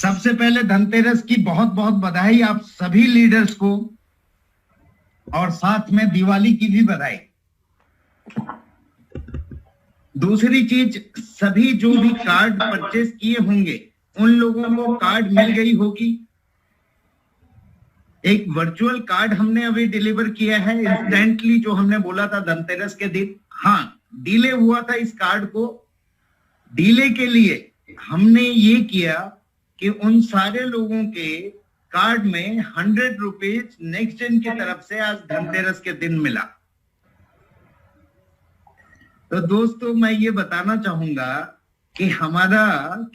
सबसे पहले धनतेरस की बहुत बहुत बधाई आप सभी लीडर्स को, और साथ में दिवाली की भी बधाई। दूसरी चीज, सभी जो भी कार्ड परचेस किए होंगे उन लोगों को कार्ड मिल गई होगी। एक वर्चुअल कार्ड हमने अभी डिलीवर किया है इंस्टेंटली, जो हमने बोला था धनतेरस के दिन। हाँ, डिले हुआ था इस कार्ड को। डिले के लिए हमने ये किया कि उन सारे लोगों के कार्ड में 100 रुपीज नेक्स्ट जेन की तरफ से आज धनतेरस के दिन मिला। तो दोस्तों, मैं ये बताना चाहूंगा कि हमारा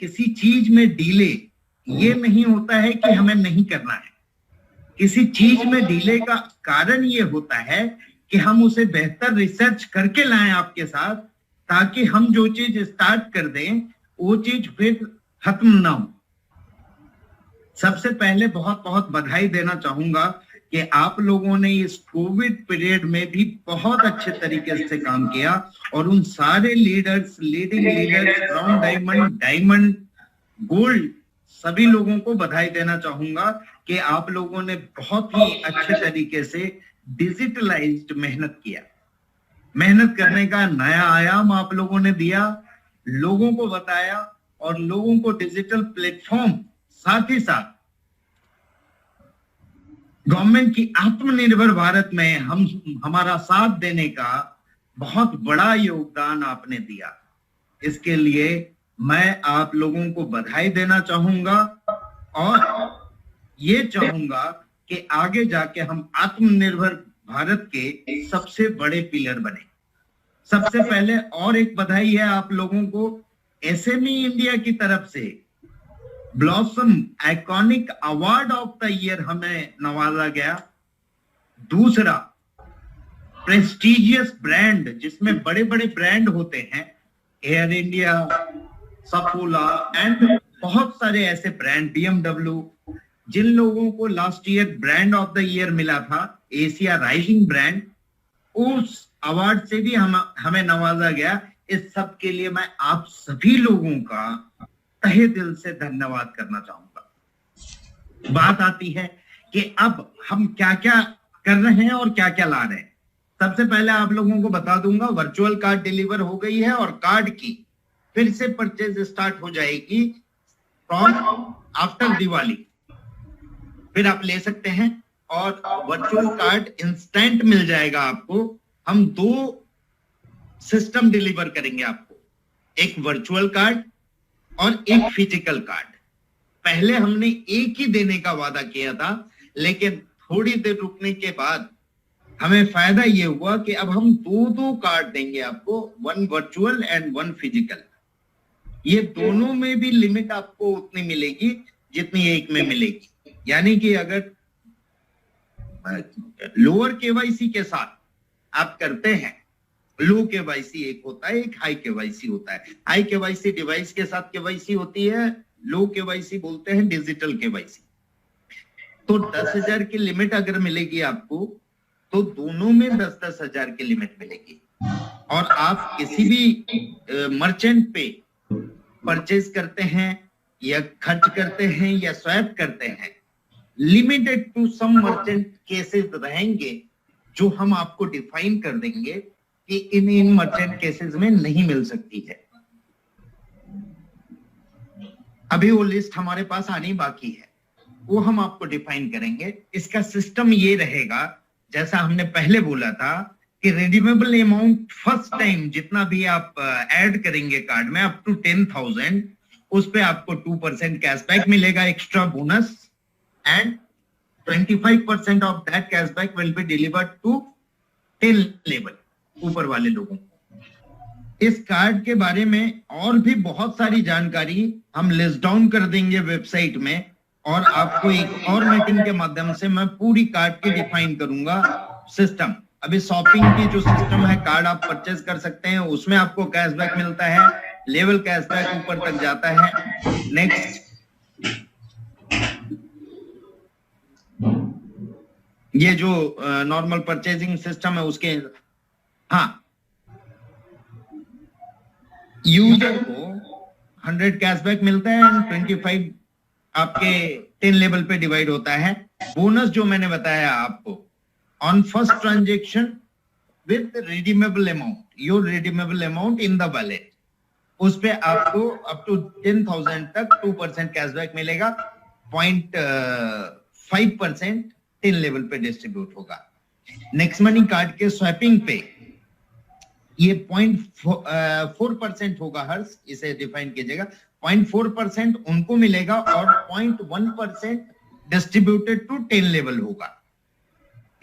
किसी चीज में डिले ये नहीं होता है कि हमें नहीं करना है। किसी चीज में डिले का कारण ये होता है कि हम उसे बेहतर रिसर्च करके लाएं आपके साथ, ताकि हम जो चीज स्टार्ट कर दें वो चीज फिर खत्म ना हो। सबसे पहले बहुत बहुत बधाई देना चाहूंगा कि आप लोगों ने इस कोविड पीरियड में भी बहुत अच्छे तरीके से काम किया, और उन सारे leaders, leading leaders, brown diamond, diamond, gold, सभी लोगों को बधाई देना चाहूंगा कि आप लोगों ने बहुत ही अच्छे तरीके से डिजिटलाइज्ड मेहनत किया। मेहनत करने का नया आयाम आप लोगों ने दिया, लोगों को बताया, और लोगों को डिजिटल प्लेटफॉर्म, साथ ही साथ गवर्नमेंट की आत्मनिर्भर भारत में हमारा साथ देने का बहुत बड़ा योगदान आपने दिया। इसके लिए मैं आप लोगों को बधाई देना चाहूंगा, और ये चाहूंगा कि आगे जाके हम आत्मनिर्भर भारत के सबसे बड़े पिलर बने। सबसे पहले और एक बधाई है आप लोगों को, एसएमई इंडिया की तरफ से blossom iconic award of the year हमें नवाजा गया। दूसरा, प्रेस्टिजियस ब्रांड, जिसमें बड़े बड़े ब्रांड होते हैं, एयर इंडिया, सफोला एंड बहुत सारे ऐसे ब्रांड, BMW, जिन लोगों को last year brand of the year मिला था, एशिया राइजिंग ब्रांड, उस अवार्ड से भी हमें नवाजा गया। इस सब के लिए मैं आप सभी लोगों का तहे दिल से धन्यवाद करना चाहूंगा। बात आती है कि अब हम क्या क्या कर रहे हैं और क्या क्या ला रहे हैं। सबसे पहले आप लोगों को बता दूंगा, वर्चुअल कार्ड डिलीवर हो गई है, और कार्ड की फिर से परचेज स्टार्ट हो जाएगी फ्रॉम आफ्टर दिवाली। फिर आप ले सकते हैं, और वर्चुअल कार्ड इंस्टेंट मिल जाएगा आपको। हम 2 सिस्टम डिलीवर करेंगे आपको, एक वर्चुअल कार्ड और एक फिजिकल कार्ड। पहले हमने एक ही देने का वादा किया था, लेकिन थोड़ी देर रुकने के बाद हमें फायदा ये हुआ कि अब हम 2 कार्ड देंगे आपको, 1 वर्चुअल एंड 1 फिजिकल। ये दोनों में भी लिमिट आपको उतनी मिलेगी जितनी एक में मिलेगी। यानी कि अगर लोअर केवाईसी के साथ आप करते हैं, लो केवाईसी एक होता है, एक हाई केवाईसी होता है। हाई केवाईसी डिवाइस के साथ केवाईसी होती है, लो केवाईसी बोलते हैं डिजिटल केवाईसी। तो 10,000 की लिमिट अगर मिलेगी आपको, तो दोनों में 10-10 हजार की लिमिट मिलेगी। और आप किसी भी मर्चेंट पे परचेज करते हैं या खर्च करते हैं या स्वैप करते हैं, limited to some merchant cases रहेंगे जो हम आपको डिफाइन कर देंगे कि इन मर्चेंट केसेस में नहीं मिल सकती है। अभी वो लिस्ट हमारे पास आनी बाकी है, वो हम आपको डिफाइन करेंगे। इसका सिस्टम ये रहेगा, जैसा हमने पहले बोला था कि रिडीमेबल अमाउंट फर्स्ट टाइम जितना भी आप ऐड करेंगे कार्ड में अप टू 10,000, उस पे आपको 2% कैशबैक मिलेगा, extra bonus, and 25% off that cashback will be delivered to 10 level, ऊपर वाले लोगों को। इस कार्ड के बारे में और भी बहुत सारी जानकारी हम लिस्ट डाउन कर देंगे वेबसाइट में, और आपको एक और मीटिंग के माध्यम से मैं पूरी कार्ड की डिफाइन करूंगा सिस्टम। अभी शॉपिंग की जो सिस्टम है, कार्ड आप परचेज कर सकते हैं, उसमें आपको कैशबैक मिलता है, लेवल कैशबैक ऊपर तक जाता है। नेक्स्ट, ये जो नॉर्मल परचेजिंग सिस्टम है उसके, हाँ, यूजर को 100 कैशबैक मिलता है एंड 25 आपके 10 लेवल पे डिवाइड होता है। बोनस जो मैंने बताया आपको, on first transaction with redeemable amount, your redeemable amount in the wallet, उस पे आपको अप टू 10,000 तक 2% कैशबैक मिलेगा। 0.5% 10 लेवल पे डिस्ट्रीब्यूट होगा। नेक्स्ट मनी कार्ड के स्वैपिंग पे ये 0.4% होगा हर्ष, इसे डिफाइन कीजिएगा। 0.4% उनको मिलेगा और 0.1% डिस्ट्रीब्यूटेड टू 10 लेवल होगा।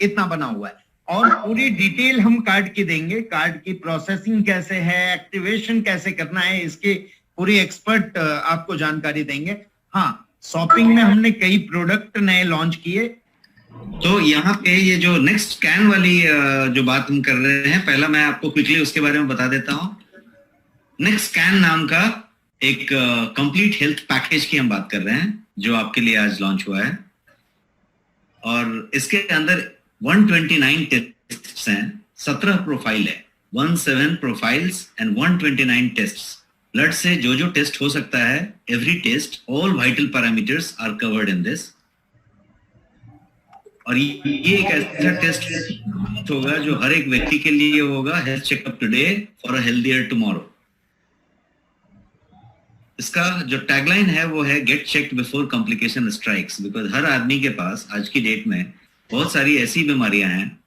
इतना बना हुआ है और पूरी डिटेल हम कार्ड की देंगे। कार्ड की प्रोसेसिंग कैसे है, एक्टिवेशन कैसे करना है, इसके पूरी एक्सपर्ट आपको जानकारी देंगे। हाँ, शॉपिंग में हमने कई प्रोडक्ट नए लॉन्च किए। तो यहाँ पे ये जो नेक्स्ट स्कैन वाली जो बात हम कर रहे हैं, पहला मैं आपको क्विकली उसके बारे में बता देता हूँ। नेक्स्ट स्कैन नाम का एक कंप्लीट हेल्थ पैकेज की हम बात कर रहे हैं, जो आपके लिए आज लॉन्च हुआ है। और इसके अंदर 129 टेस्ट्स हैं, 17 प्रोफाइल है, 17 प्रोफाइल्स एंड 129 टेस्ट्स। ब्लड से जो जो टेस्ट हो सकता है, every test, all vital parameters are covered in this. और ये एक ऐसा टेस्ट होगा जो हर एक व्यक्ति के लिए होगा, health checkup today for a healthier tomorrow. इसका जो टैगलाइन है वो है get checked before complication strikes, because हर आदमी के पास आज की डेट में बहुत सारी ऐसी बीमारियां हैं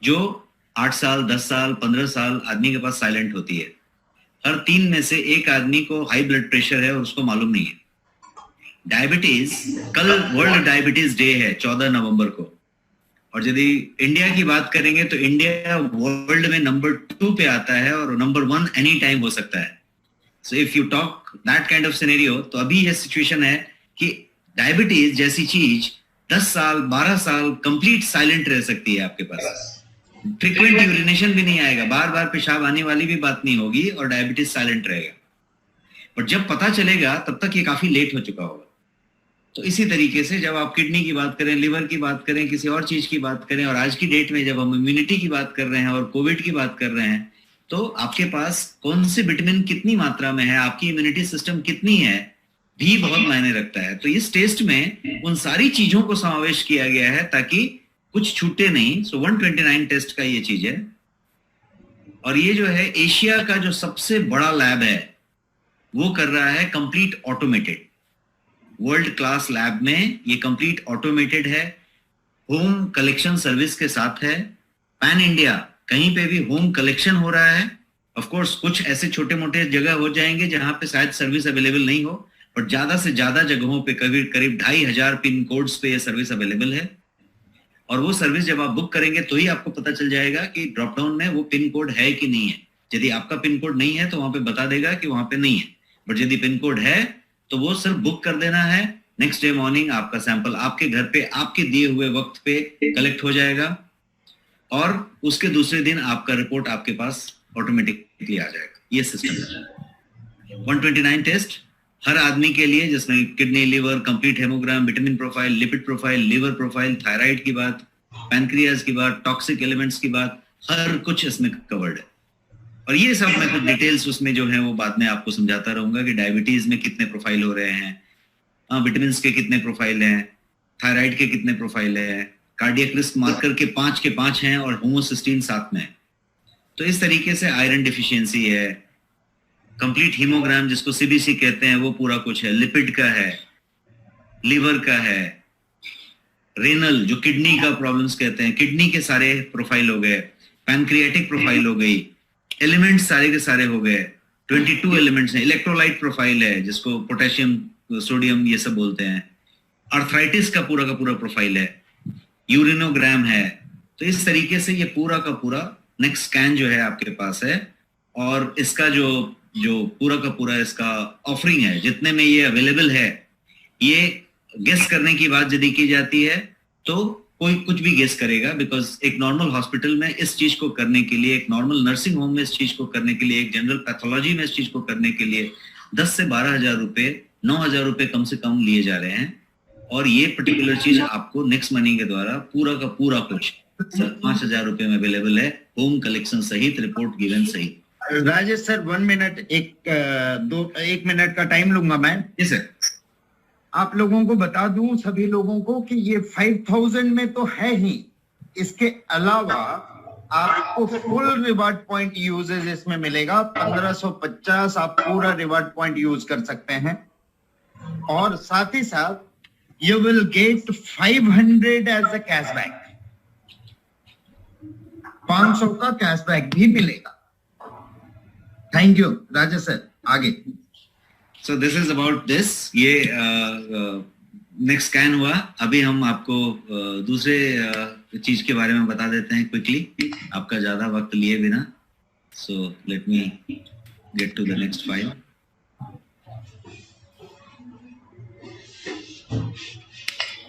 जो 8 साल, 10 साल, 15 साल आदमी के पास साइलेंट होती है। हर 3 में से एक आदमी को हाई ब्लड प्रेशर है और उसको मालूम नहीं है। डायबिटीज, कल वर्ल्ड डायबिटीज डे है 14 नवंबर को, और यदि इंडिया की बात करेंगे तो इंडिया वर्ल्ड में नंबर 2 पे आता है और नंबर 1 एनी टाइम हो सकता है। So if you talk that kind of scenario, तो अभी ये सिचुएशन है कि डायबिटीज जैसी चीज 10 साल, 12 साल कंप्लीट साइलेंट रह सकती है आपके पास। फ्रीक्वेंट यूरिनेशन भी नहीं आएगा, बार बार पेशाब आने वाली भी बात नहीं होगी और डायबिटीज साइलेंट रहेगा। पर जब पता चलेगा तब तक ये काफी लेट हो चुका होगा। तो इसी तरीके से जब आप किडनी की बात करें, लिवर की बात करें, किसी और चीज की बात करें, और आज की डेट में जब हम इम्यूनिटी की बात कर रहे हैं और कोविड की बात कर रहे हैं, तो आपके पास कौन से विटामिन कितनी मात्रा में है, आपकी इम्यूनिटी सिस्टम कितनी है, भी बहुत मायने रखता है। तो इस टेस्ट में उन सारी चीजों को समावेश किया गया है ताकि कुछ छूटे नहीं। सो 129 टेस्ट का ये चीज है। और ये जो है एशिया का जो सबसे बड़ा लैब है वो कर रहा है complete automated, world class lab में ये कंप्लीट ऑटोमेटेड है, होम कलेक्शन सर्विस के साथ है। पैन इंडिया कहीं पे भी होम कलेक्शन हो रहा है। ऑफ कोर्स कुछ ऐसे छोटे मोटे जगह हो जाएंगे जहां पे शायद सर्विस अवेलेबल नहीं हो, और ज्यादा से ज्यादा जगहों पे करीब 2,500 पिन कोड्स पे ये सर्विस अवेलेबल है। और वो सर्विस जब आप बुक करेंगे तो ही आपको पता चल जाएगा कि ड्रॉप डाउन में वो पिन कोड है कि नहीं है। यदि आपका पिन कोड नहीं है तो वहां पे बता देगा कि वहां पे नहीं है, बट यदि पिन कोड है तो वो सिर्फ बुक कर देना है। नेक्स्ट डे मॉर्निंग आपका सैंपल आपके घर पे आपके दिए हुए वक्त पे कलेक्ट हो जाएगा और उसके दूसरे दिन आपका रिपोर्ट आपके पास ऑटोमेटिकली आ जाएगा। ये सिस्टम है। 129 टेस्ट हर आदमी के लिए, जिसमें kidney, liver, complete haemogram, vitamin profile, lipid profile, liver profile, thyroid की बात, पैनक्रियाज की बात, टॉक्सिक एलिमेंट्स की बात, हर कुछ इसमें कवर्ड है। और ये सब मैं कुछ डिटेल्स उसमें जो है वो बाद में आपको समझाता रहूंगा कि डायबिटीज में कितने प्रोफाइल हो रहे हैं, विटामिन के कितने प्रोफाइल हैं, थायराइड के कितने प्रोफाइल है, कार्डियक रिस्क मार्कर के 5 हैं और होमोसिस्टीन 7 में है। तो इस तरीके से आयरन डिफिशियंसी है, कंप्लीट हीमोग्राम जिसको सीबीसी कहते हैं वो पूरा कुछ है, लिपिड का है, लिवर का है, रेनल जो किडनी का प्रॉब्लम्स कहते हैं, किडनी के सारे प्रोफाइल हो गए, पैनक्रियाटिक प्रोफाइल हो गई, एलिमेंट्स सारे के सारे हो गए, 22 एलिमेंट्स हैं, इलेक्ट्रोलाइट प्रोफाइल है जिसको पोटेशियम, सोडियम ये सब बोलते हैं, आर्थराइटिस का पूरा प्रोफाइल है, यूरिनोग्राम है। तो इस तरीके से ये पूरा का पूरा नेक्स्ट स्कैन जो है आपके पास है। और इसका जो पूरा का पूरा इसका ऑफरिंग है, जितने में ये अवेलेबल है, ये गेस करने की बात यदि की जाती है तो कोई कुछ भी गेस करेगा, बिकॉज एक नॉर्मल हॉस्पिटल में इस चीज को करने के लिए, एक नॉर्मल नर्सिंग होम में इस चीज को करने के लिए, एक जनरल पैथोलॉजी में इस चीज को करने के लिए 10 से 12,000 रुपए, 9,000 रुपए कम से कम लिए जा रहे हैं। और ये पर्टिकुलर चीज आपको नेक्स्ट मनी के द्वारा पूरा का पूरा कुछ 5,000 रुपए में अवेलेबल है, होम कलेक्शन सहित, रिपोर्ट गिवन सहित। राजेश सर 1 मिनट, एक मिनट का टाइम लूंगा मैं। जी सर। आप लोगों को बता दूं सभी लोगों को कि ये 5000 में तो है ही, इसके अलावा आपको फुल रिवार्ड पॉइंट यूजेज इसमें मिलेगा। 1550 आप पूरा रिवार्ड पॉइंट यूज कर सकते हैं, और साथ ही साथ you will get 500 as a cashback, 500 का कैशबैक भी मिलेगा। थैंक यू राजेश सर, आगे। So this is about this. ये नेक्स्ट स्कैन हुआ। अभी हम आपको दूसरे चीज के बारे में बता देते हैं क्विकली, आपका ज्यादा वक्त लिए बिना। So let me get to the next file.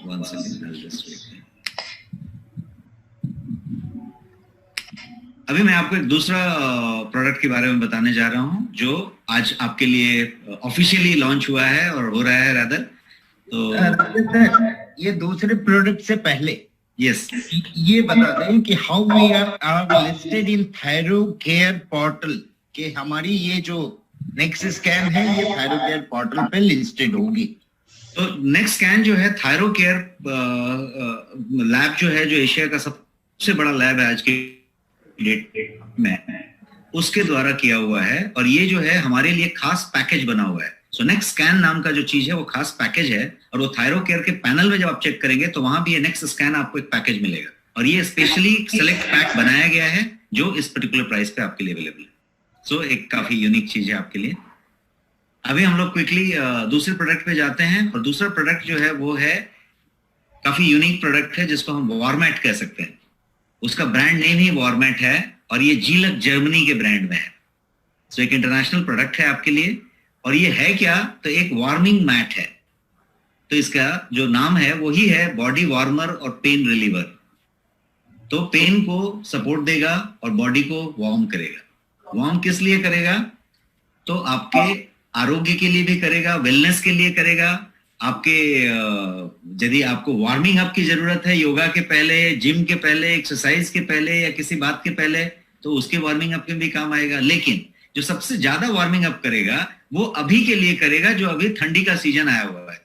One second, I'll just wait. अभी मैं आपको एक दूसरा प्रोडक्ट के बारे में बताने जा रहा हूं जो आज आपके लिए ऑफिशियली लॉन्च हुआ है और हो रहा है रादर। तो ये दूसरे प्रोडक्ट से पहले यस ये बता दें कि how we are listed in Thyrocare portal, कि हमारी ये जो नेक्स्ट स्कैन है ये थायरो केयर पोर्टल पे लिस्टेड होगी। तो नेक्स्ट स्कैन जो है थायरो केयर लैब जो है, जो एशिया का सबसे बड़ा लैब है आज के डेट में, उसके द्वारा किया हुआ है। और ये जो है हमारे लिए खास पैकेज बना हुआ है। सो नेक्स्ट स्कैन नाम का जो चीज है वो खास पैकेज है, और वो थायरो केयर के पैनल में जब आप चेक करेंगे तो वहां भी ये नेक्स्ट स्कैन आपको एक पैकेज मिलेगा, और ये स्पेशली सेलेक्ट पैक बनाया गया है जो इस पर्टिकुलर प्राइस पे आपके लिए अवेलेबल है। सो एक काफी यूनिक चीज है आपके लिए। अभी हम लोग क्विकली दूसरे प्रोडक्ट पे जाते हैं, और दूसरा प्रोडक्ट जो है वो है काफी यूनिक प्रोडक्ट है जिसको हम वॉरमेट कह सकते हैं। उसका ब्रांड नेम ही वॉरमेट है, और ये जीलक जर्मनी के ब्रांड में है। सो एक इंटरनेशनल प्रोडक्ट है आपके लिए। और ये है क्या, तो एक वार्मिंग मैट है। तो इसका जो नाम है वही है बॉडी वार्मर और पेन रिलीवर। तो पेन को सपोर्ट देगा और बॉडी को वार्म करेगा। वार्म किस लिए करेगा, तो आपके आरोग्य के लिए भी करेगा, वेलनेस के लिए करेगा। आपके यदि आपको वार्मिंग अप की जरूरत है योगा के पहले, जिम के पहले, एक्सरसाइज के पहले या किसी बात के पहले, तो उसके वार्मिंग अप में भी काम आएगा। लेकिन जो सबसे ज्यादा वार्मिंग अप करेगा वो अभी के लिए करेगा, जो अभी ठंडी का सीजन आया हुआ है।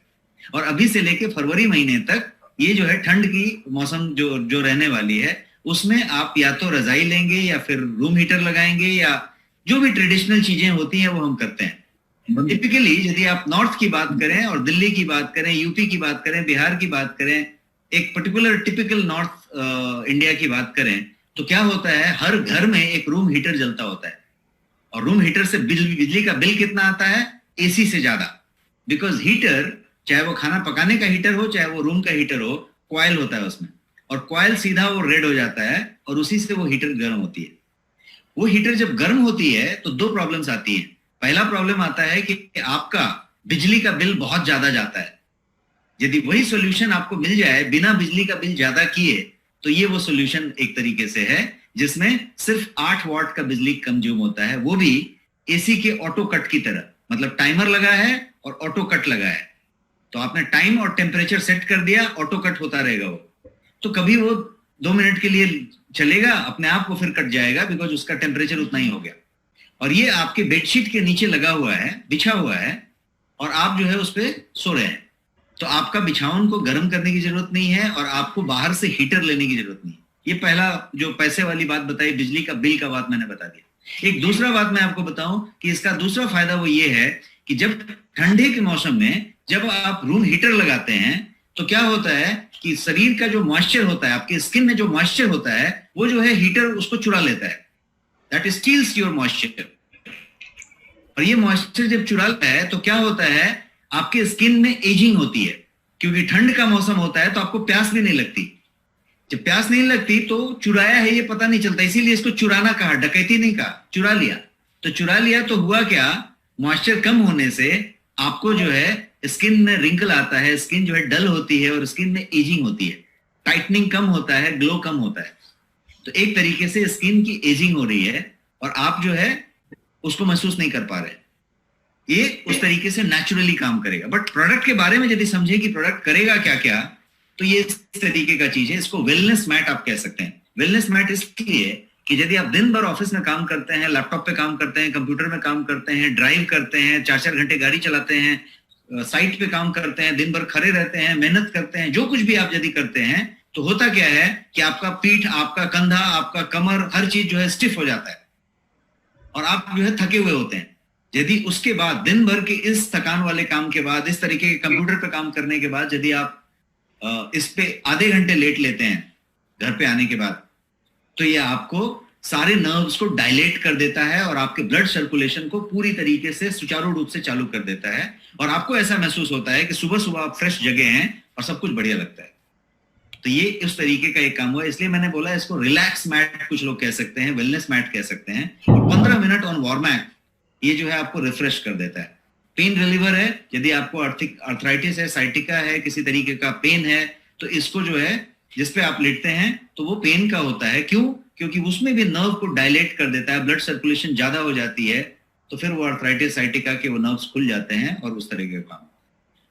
और अभी से लेके फरवरी महीने तक ये जो है ठंड की मौसम जो रहने वाली है, उसमें आप या तो रजाई लेंगे या फिर रूम हीटर लगाएंगे, या जो भी ट्रेडिशनल चीजें होती हैं वो हम करते हैं। टिपिकली यदि आप नॉर्थ की बात करें और दिल्ली की बात करें, यूपी की बात करें, बिहार की बात करें, एक पर्टिकुलर टिपिकल नॉर्थ इंडिया की बात करें, तो क्या होता है, हर घर में एक रूम हीटर जलता होता है। और रूम हीटर से बिजली का बिल कितना आता है, एसी से ज्यादा। बिकॉज हीटर, चाहे वो खाना पकाने का हीटर हो चाहे वो रूम का हीटर हो, कॉइल होता है उसमें, और कॉइल सीधा वो रेड हो जाता है और उसी से वो हीटर गर्म होती है। वो हीटर जब गर्म होती है तो दो प्रॉब्लम्स आती हैं। पहला प्रॉब्लम आता है कि आपका बिजली का बिल बहुत ज्यादा जाता है। यदि वही सॉल्यूशन आपको मिल जाए बिना बिजली का बिल ज्यादा किए, तो ये वो सॉल्यूशन एक तरीके से है जिसमें सिर्फ 8 वाट का बिजली कंज्यूम होता है, वो भी एसी के ऑटो कट की तरह। मतलब टाइमर लगा है और ऑटो कट लगा है, तो आपने टाइम और टेम्परेचर सेट कर दिया, ऑटो कट होता रहेगा वो। तो कभी वो 2 मिनट के लिए चलेगा, अपने आप को फिर कट जाएगा, बिकॉज उसका टेम्परेचर उतना ही हो गया। और ये आपके बेडशीट के नीचे लगा हुआ है, बिछा हुआ है, और आप जो है उस पर सो रहे हैं। तो आपका बिछावन को गर्म करने की जरूरत नहीं है और आपको बाहर से हीटर लेने की जरूरत नहीं है। ये पहला जो पैसे वाली बात बताई, बिजली का बिल का बात मैंने बता दिया। एक दूसरा बात मैं आपको बताऊं कि इसका दूसरा फायदा वो ये है कि जब ठंडे के मौसम में जब आप रूम हीटर लगाते हैं तो क्या होता है कि शरीर का जो मॉइस्चर होता है, आपके स्किन में जो मॉइस्चर होता है, वो जो है हीटर उसको चुरा लेता है। That steals your moisture. और ये मॉइस्चर जब चुरा लेता है तो क्या होता है, आपके स्किन में एजिंग होती है। क्योंकि ठंड का मौसम होता है तो आपको प्यास भी नहीं लगती। जब प्यास नहीं लगती तो चुराया है ये पता नहीं चलता, इसीलिए इसको चुराना कहा, डकैती नहीं कहा, चुरा लिया। तो चुरा लिया तो हुआ क्या, मॉइस्चर कम होने से आपको जो है स्किन में रिंकल आता है, स्किन जो है डल होती है और स्किन में एजिंग होती है, टाइटनिंग कम होता है, ग्लो कम होता है। तो एक तरीके से स्किन की एजिंग हो रही है और आप जो है उसको महसूस नहीं कर पा रहे। ये उस तरीके से नेचुरली काम करेगा। बट प्रोडक्ट के बारे में यदि समझे कि प्रोडक्ट करेगा क्या क्या, तो ये इस तरीके का चीज है। इसको वेलनेस मैट आप कह सकते हैं। वेलनेस मैट इसलिए कि यदि आप दिन भर ऑफिस में काम करते हैं, लैपटॉप पे काम करते हैं, कंप्यूटर में काम करते हैं, ड्राइव करते हैं, 4-4 घंटे गाड़ी चलाते हैं, साइट पे काम करते हैं, दिन भर खड़े रहते हैं, मेहनत करते हैं, जो कुछ भी आप यदि करते हैं, तो होता क्या है कि आपका पीठ, आपका कंधा, आपका कमर, हर चीज जो है स्टिफ हो जाता है और आप जो है थके हुए होते हैं। यदि उसके बाद दिन भर के इस थकान वाले काम के बाद, इस तरीके के कंप्यूटर पे काम करने के बाद यदि आप इस पे आधे घंटे लेट लेते हैं घर पे आने के बाद, तो ये आपको सारे नर्व्स को डायलेट कर देता है और आपके ब्लड सर्कुलेशन को पूरी तरीके से सुचारू रूप से चालू कर देता है और आपको ऐसा महसूस होता है कि सुबह सुबह आप फ्रेश जगह हैं और सब कुछ बढ़िया लगता है। तो ये इस तरीके का एक काम हुआ, इसलिए मैंने बोला इसको रिलैक्स मैट कुछ लोग कह सकते हैं, वेलनेस मैट कह सकते हैं। 15 मिनट ऑन वॉर्मैक ये जो है आपको रिफ्रेश कर देता है। पेन रिलीवर है, यदि आपको आर्थराइटिस है, साइटिका है, किसी तरीके का पेन है, तो इसको जो है जिसपे आप लेटते हैं तो वो पेन का होता है। क्यों? क्योंकि उसमें भी नर्व को डायलेट कर देता है, ब्लड सर्कुलेशन ज्यादा हो जाती है, तो फिर वो आर्थराइटिस, साइटिका के वो नर्व्स खुल जाते हैं और उस तरह के काम।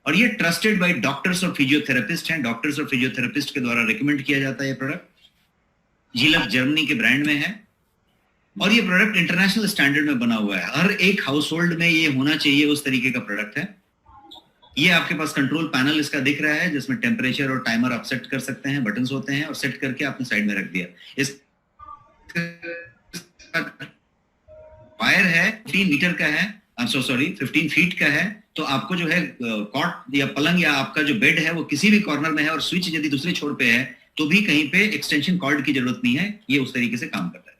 और ये ट्रस्टेड बाय डॉक्टर्स और फिजियोथेरेपिस्ट हैं, डॉक्टर्स और फिजियोथेरेपिस्ट के द्वारा रिकमेंड किया जाता है ये प्रोडक्ट। जीलफ जर्मनी के ब्रांड में है और ये प्रोडक्ट इंटरनेशनल स्टैंडर्ड में बना हुआ है। हर एक हाउस होल्ड में ये होना चाहिए उस तरीके का प्रोडक्ट है। ये आपके पास कंट्रोल पैनल इसका दिख रहा है जिसमें टेम्परेचर और टाइमर आप सेट कर सकते हैं, बटन्स होते हैं और सेट करके आपने साइड में रख दिया। इस वायर है 15 मीटर का है, 15 फीट का है, तो आपको जो है कॉट या पलंग या आपका जो बेड है वो किसी भी कॉर्नर में है और स्विच यदि दूसरे छोर पे है तो भी कहीं पे एक्सटेंशन कॉर्ड की जरूरत नहीं है, ये उस तरीके से काम करता है।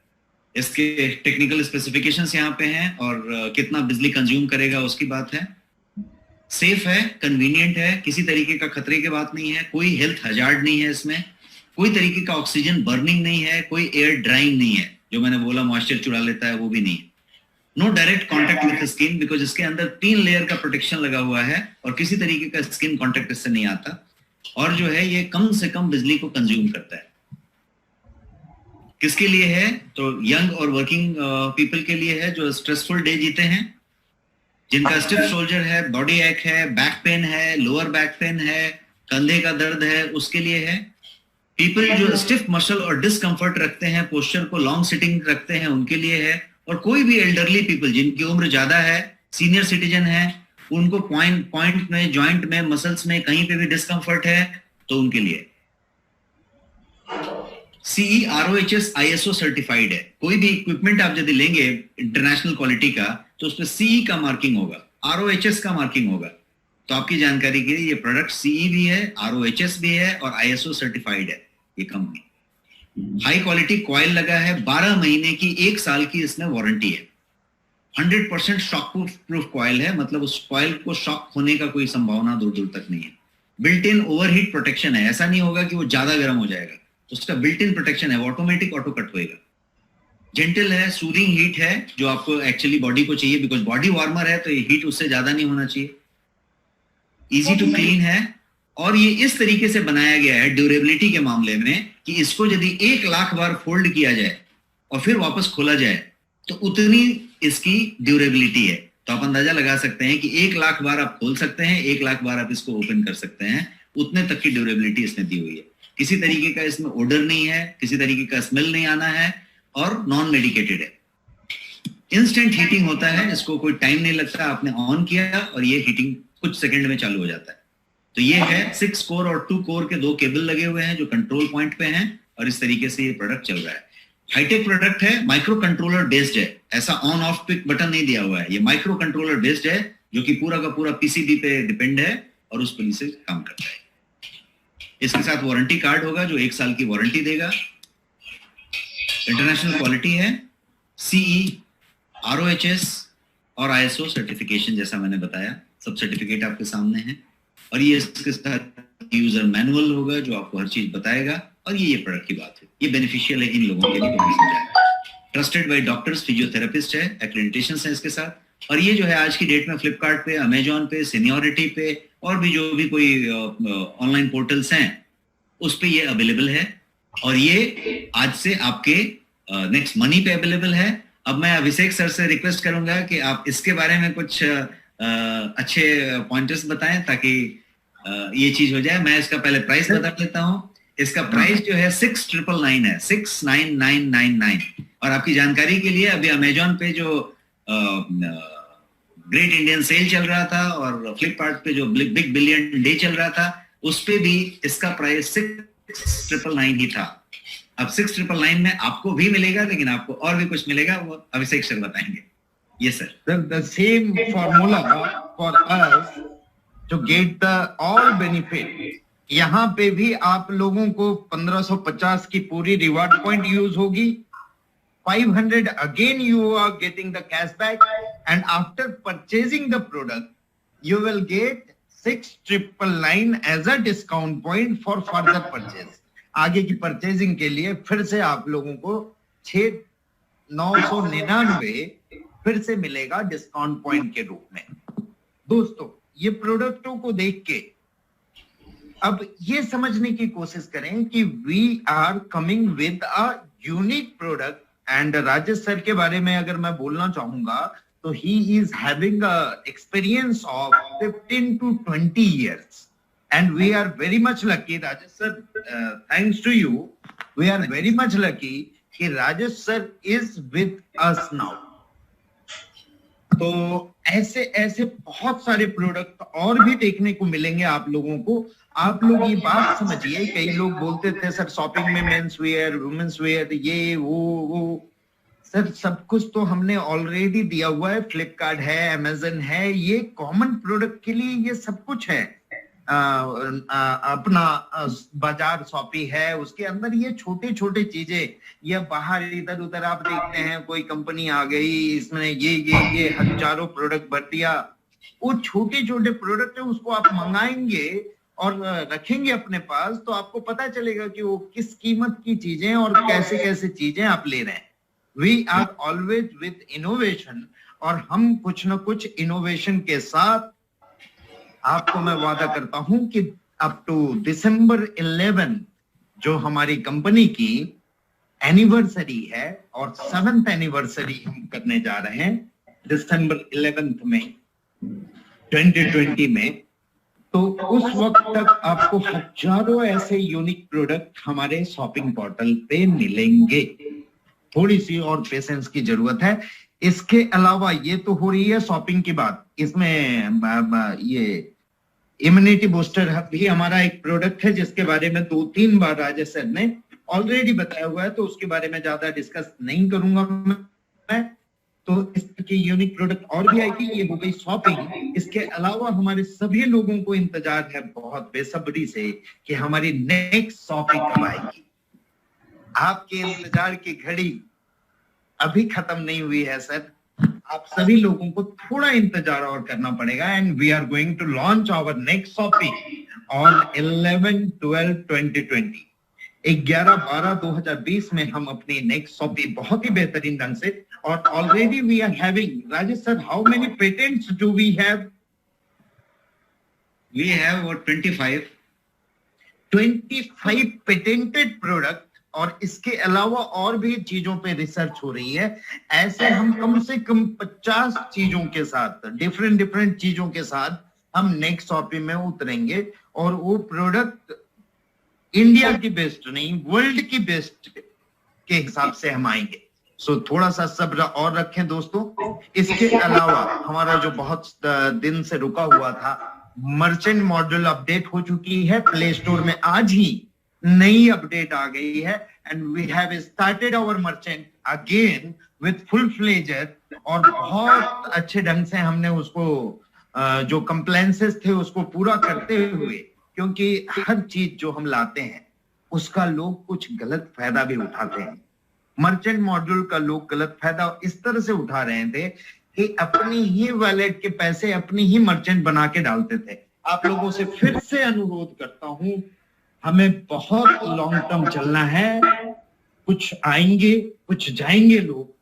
इसके टेक्निकल स्पेसिफिकेशंस यहाँ पे हैं और कितना बिजली कंज्यूम करेगा उसकी बात है। सेफ है, कन्वीनियंट है, किसी तरीके का खतरे की बात नहीं है, कोई हेल्थ हजार्ड नहीं है इसमें, कोई तरीके का ऑक्सीजन बर्निंग नहीं है, कोई एयर ड्राइंग नहीं है, जो मैंने बोला मॉइस्चर चुरा लेता है वो भी नहीं है। No direct contact with skin, because इसके अंदर 3 लेयर का प्रोटेक्शन लगा हुआ है और किसी तरीके का स्किन कॉन्टेक्ट इससे नहीं आता और जो है ये कम से कम बिजली को कंज्यूम करता है। किसके लिए है? तो यंग और वर्किंग पीपल के लिए है जो स्ट्रेसफुल डे जीते हैं, जिनका स्टिफ शोल्डर है, बॉडी एक है, बैक पेन है, लोअर बैक पेन है, कंधे का दर्द है, उसके लिए है। पीपल जो स्टिफ मसल और डिस्कंफर्ट रखते हैं, पोस्चर को लॉन्ग सिटिंग रखते हैं, उनके लिए है। और कोई भी एल्डरली पीपल जिनकी उम्र ज्यादा है, सीनियर सिटीजन है, उनको पॉइंट में, जॉइंट में, मसल्स में कहीं पे भी डिस्कंफर्ट है तो उनके लिए। CE ROHS ISO सर्टिफाइड है। कोई भी इक्विपमेंट आप यदि लेंगे इंटरनेशनल क्वालिटी का तो उसमें CE का मार्किंग होगा, ROHS का मार्किंग होगा। तो आपकी जानकारी के लिए ये प्रोडक्ट CE भी है, ROHS भी है और ISO सर्टिफाइड है ये कंपनी। हाई क्वालिटी कॉइल लगा है, 12 महीने की, 1 साल की इसमें वारंटी है। 100% शॉक प्रूफ कॉइल है, मतलब उस कॉइल को शॉक होने का कोई संभावना दूर दूर तक नहीं है। बिल्ट इन ओवरहीट प्रोटेक्शन है, ऐसा नहीं होगा कि वो ज्यादा गर्म हो जाएगा, तो उसका बिल्ट इन प्रोटेक्शन है, ऑटोमेटिक ऑटो कट होएगा। जेंटल है, सूदिंग हीट है जो आपको एक्चुअली बॉडी को चाहिए, बिकॉज बॉडी वार्मर है तो ये हीट उससे ज्यादा नहीं होना चाहिए। इजी टू क्लीन है और ये इस तरीके से बनाया गया है ड्यूरेबिलिटी के मामले में कि इसको यदि 1 लाख बार फोल्ड किया जाए और फिर वापस खोला जाए तो उतनी इसकी ड्यूरेबिलिटी है। तो आप अंदाजा लगा सकते हैं कि 1 लाख बार आप खोल सकते हैं, 1 लाख बार आप इसको ओपन कर सकते हैं, उतने तक की ड्यूरेबिलिटी इसमें दी हुई है। किसी तरीके का इसमें ओडर नहीं है, किसी तरीके का स्मेल नहीं आना है और नॉन मेडिकेटेड है। इंस्टेंट हीटिंग होता है, इसको कोई टाइम नहीं लगता, आपने ऑन किया और ये हीटिंग कुछ सेकंड में चालू हो जाता है। तो ये है 6 कोर और 2 कोर के 2 केबल लगे हुए हैं जो कंट्रोल पॉइंट पे हैं और इस तरीके से ये प्रोडक्ट चल रहा है। हाईटेक प्रोडक्ट है, माइक्रो कंट्रोलर बेस्ड है, ऐसा ऑन ऑफ पिक बटन नहीं दिया हुआ है, ये माइक्रो कंट्रोलर बेस्ड है जो कि पूरा का पूरा पीसीबी पे डिपेंड है और उस पर से काम करता है। इसके साथ वारंटी कार्ड होगा जो 1 साल की वारंटी देगा। इंटरनेशनल क्वालिटी है, CE ROHS और ISO सर्टिफिकेशन, जैसा मैंने बताया सब सर्टिफिकेट आपके सामने हैं। और ये इसके साथ यूजर मैनुअल होगा जो आपको हर चीज बताएगा। और ये प्रोडक्ट की बात है, ये बेनिफिशियल है इन लोगों के लिए जो मैंने समझाया। ट्रस्टेड बाय डॉक्टर्स, फिजियोथेरेपिस्ट है, एक्रेडिटेशंस है इसके साथ। और ये जो है आज की डेट में फ्लिपकार्ट पे, अमेजॉन पे, सीनियोरिटी पे और भी जो भी कोई ऑनलाइन पोर्टल्स हैं उस पे ये अवेलेबल है। और ये आज से आपके नेक्स्ट मनी पे अवेलेबल है। अब मैं अभिषेक सर से रिक्वेस्ट करूंगा कि आप इसके बारे में कुछ अच्छे पॉइंटर्स बताएं ताकि ये चीज हो जाए। मैं इसका पहले प्राइस बता देता हूं। इसका प्राइस जो है 6,999 है, 6,9999। और आपकी जानकारी के लिए अभी अमेजॉन पे जो ग्रेट इंडियन सेल चल रहा था और फ्लिपकार्ट पे जो बिग बिलियन डे चल रहा था उस पे भी इसका प्राइस 6,999 ही था। अब 6,999 में आपको भी मिलेगा, लेकिन आपको और भी कुछ मिलेगा, वो अभिषेक सर बताएंगे। Yes sir. The same formula for us to get the all benefit। यहाँ पे भी आप लोगों को 1550 की पूरी रिवार्ड पॉइंट यूज होगी, 500 again you are getting the cashback, and after purchasing the product you will get 6,999 as a discount point for further purchase। आगे की परचेजिंग के लिए फिर से आप लोगों को 6,999 फिर से मिलेगा डिस्काउंट पॉइंट के रूप में। दोस्तों, ये प्रोडक्टों को देख के अब ये समझने की कोशिश करें कि we are coming with a unique product. And Rajesh sir के बारे में अगर मैं बोलना चाहूंगा तो he is having a experience of 15 to 20 years and we are very much lucky, Rajesh sir, thanks to you, we are very much lucky कि Rajesh sir is with us now। तो ऐसे ऐसे बहुत सारे प्रोडक्ट और भी देखने को मिलेंगे आप लोगों को। आप लोग ये बात समझिए, कई लोग बोलते थे सर शॉपिंग में मेंस वेयर, वुमेन्स वेयर, ये वो सर सब कुछ तो हमने ऑलरेडी दिया हुआ है। फ्लिपकार्ट है, अमेजन है, ये कॉमन प्रोडक्ट के लिए ये सब कुछ है। अपना बाजार शॉपी है, उसके अंदर ये छोटे छोटे चीजें, ये बाहर इधर उधर आप देखते हैं कोई कंपनी आ गई इसमें ये हजारों प्रोडक्ट भर दिया, वो छोटे छोटे प्रोडक्ट है, उसको आप मंगाएंगे और रखेंगे अपने पास तो आपको पता चलेगा कि वो किस कीमत की चीजें और कैसे कैसे चीजें आप ले रहे हैं। We are always with innovation, और हम कुछ ना कुछ इनोवेशन के साथ आपको मैं वादा करता हूं कि अप टू December 11 जो हमारी कंपनी की एनिवर्सरी है और 7th एनिवर्सरी हम करने जा रहे हैं December 11 में 2020 में, तो उस वक्त तक आपको हजारों ऐसे यूनिक प्रोडक्ट हमारे शॉपिंग पोर्टल पे मिलेंगे। थोड़ी सी और पेशेंस की जरूरत है। इसके अलावा ये तो हो रही है शॉपिंग की बात, इसमें ये इम्यूनिटी बूस्टर भी हमारा एक प्रोडक्ट है जिसके बारे में 2-3 बार राजेश सर ने ऑलरेडी बताया हुआ है, तो उसके बारे में ज्यादा डिस्कस नहीं करूंगा मैं। तो इसकी यूनिक प्रोडक्ट और भी आएगी। ये हो गई शॉपिंग। इसके अलावा हमारे सभी लोगों को इंतजार है बहुत बेसब्री से कि हमारी नेक्स्ट शॉपिंग कब आएगी। आपके इंतजार की घड़ी अभी खत्म नहीं हुई है सर, आप सभी लोगों को थोड़ा इंतजार और करना पड़ेगा। And we are going to launch our next shopping on 11/12/2020। 11/12/2020 में हम अपनी नेक्स्ट शॉपिंग बहुत ही बेहतरीन ढंग से, और already we are having, Rajesh sir how many patents do we have? We have 25 patented product, और इसके अलावा और भी चीजों पे रिसर्च हो रही है। ऐसे हम कम से कम 50 चीजों के साथ, डिफरेंट चीजों के साथ हम नेक्स्ट शॉपिंग में उतरेंगे, और वो प्रोडक्ट इंडिया की बेस्ट नहीं, वर्ल्ड की बेस्ट के हिसाब से हम आएंगे। सो थोड़ा सा सब्र और रखें दोस्तों। इसके अलावा हमारा जो बहुत दिन से रुका हुआ था मर्चेंट मॉड्यूल अपडेट हो चुकी है प्ले स्टोर में, आज ही नई अपडेट आ गई है। And we have started our merchant again with full pleasure, और बहुत अच्छे ढंग से हमने उसको जो कंप्लेंसेस थे उसको पूरा करते हुए, क्योंकि हर चीज जो हम लाते हैं उसका लोग कुछ गलत फायदा भी उठाते हैं। मर्चेंट मॉड्यूल का लोग गलत फायदा इस तरह से उठा रहे थे कि अपनी ही वॉलेट के पैसे अपनी ही मर्चेंट बना के डालते थे। आप लोगों से फिर से अनुरोध करता हूं, हमें बहुत लॉन्ग टर्म चलना है। कुछ आएंगे कुछ जाएंगे लोग,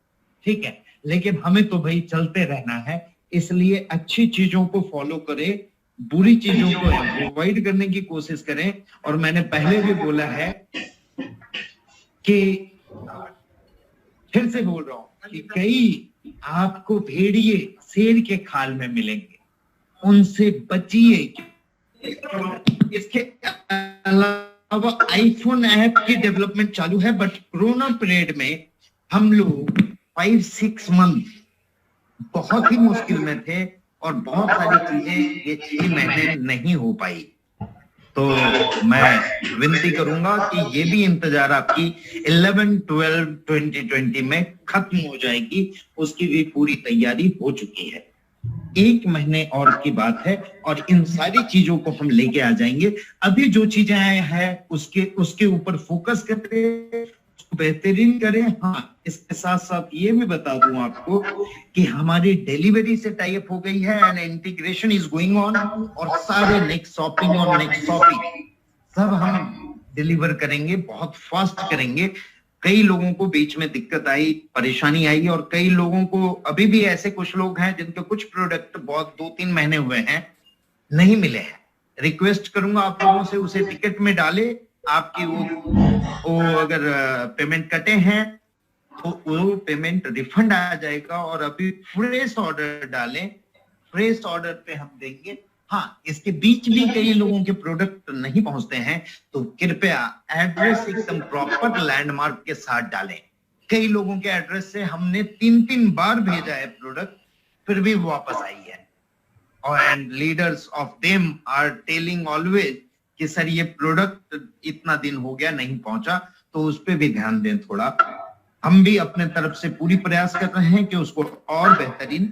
ठीक है, लेकिन हमें तो भाई चलते रहना है। इसलिए अच्छी चीजों को फॉलो करें, बुरी चीजों को अवॉइड करने की कोशिश करें। और मैंने पहले भी बोला है कि फिर से बोल रहा हूं कि कई आपको भेड़िए शेर के खाल में मिलेंगे, उनसे बचिए। इसके अलावा आईफोन ऐप की डेवलपमेंट चालू है, बट कोरोना पीरियड में हम लोग 5-6 मंथ बहुत ही मुश्किल में थे। और बहुत सारी चीजें ये 6 महीने नहीं हो पाई। तो मैं विनती करूंगा कि ये भी इंतजार आपकी 11-12-2020 में खत्म हो जाएगी, उसकी भी पूरी तैयारी हो चुकी है। 1 महीने और की बात है और इन सारी चीजों को हम लेके आ जाएंगे। अभी जो चीजें हैं उसके ऊपर फोकस करें, उसको बेहतरीन करें। हाँ, इसके साथ साथ ये भी बता दूं आपको कि हमारी डिलीवरी से टाई अप हो गई है and integration is going on, और सारे नेक्स्ट शॉपिंग और नेक्स्ट शॉपिंग सब हम डिलीवर करेंगे, बहुत फास्ट करेंगे। कई लोगों को बीच में दिक्कत आई, परेशानी आई, और कई लोगों को अभी भी ऐसे कुछ लोग हैं जिनके कुछ प्रोडक्ट बहुत 2-3 महीने हुए हैं नहीं मिले हैं। रिक्वेस्ट करूंगा आप लोगों से उसे टिकट में डाले। आपकी वो अगर पेमेंट कटे हैं तो वो पेमेंट रिफंड आ जाएगा, और अभी फ्रेश ऑर्डर डालें, फ्रेश ऑर्डर पे हम देंगे। हाँ, इसके बीच भी कई लोगों के प्रोडक्ट नहीं पहुंचते हैं, तो कृपया एड्रेस एकदम प्रॉपर लैंडमार्क के साथ डालें। कई लोगों के एड्रेस से हमने 3-3 बार भेजा है प्रोडक्ट, फिर भी वापस आई है। और and leaders of them are telling always कि सर ये प्रोडक्ट इतना दिन हो गया नहीं पहुंचा, तो उस पर भी ध्यान दें थोड़ा। हम भी अपने तरफ से पूरी प्रयास कर रहे हैं कि उसको और बेहतरीन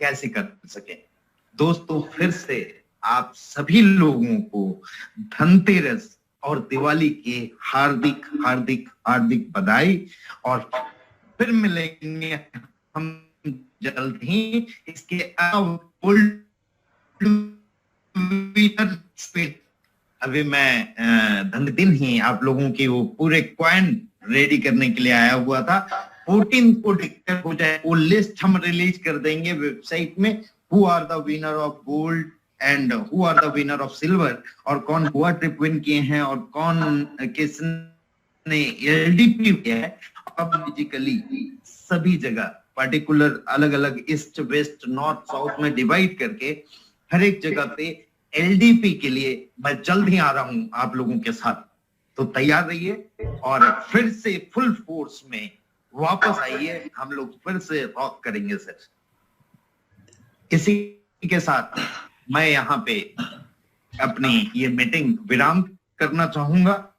कैसे कर सके। दोस्तों, फिर से आप सभी लोगों को धनतेरस और दिवाली की हार्दिक हार्दिक हार्दिक बधाई, और फिर मिलेंगे हम जल्द ही। इसके अभी मैं दिन ही आप लोगों की वो पूरे कॉइन रेडी करने के लिए आया हुआ था। 14 को डिक्लेयर हो जाए, वो लिस्ट हम रिलीज कर देंगे वेबसाइट में, who are the winner of gold and who are the winner of silver, और कौन गोवा ट्रिप विन किए हैं और कौन किसने एलडीपी किया है। अब फिजिकली सभी जगह पर्टिकुलर अलग अलग ईस्ट वेस्ट नॉर्थ साउथ में डिवाइड करके हर एक जगह पे एलडीपी के लिए मैं जल्द ही आ रहा हूं आप लोगों के साथ। तो तैयार रहिए और फिर से फुल फोर्स में वापस आइए, हम लोग फिर से रॉक करेंगे सर। इसी के साथ मैं यहाँ पे अपनी ये मीटिंग विराम करना चाहूंगा।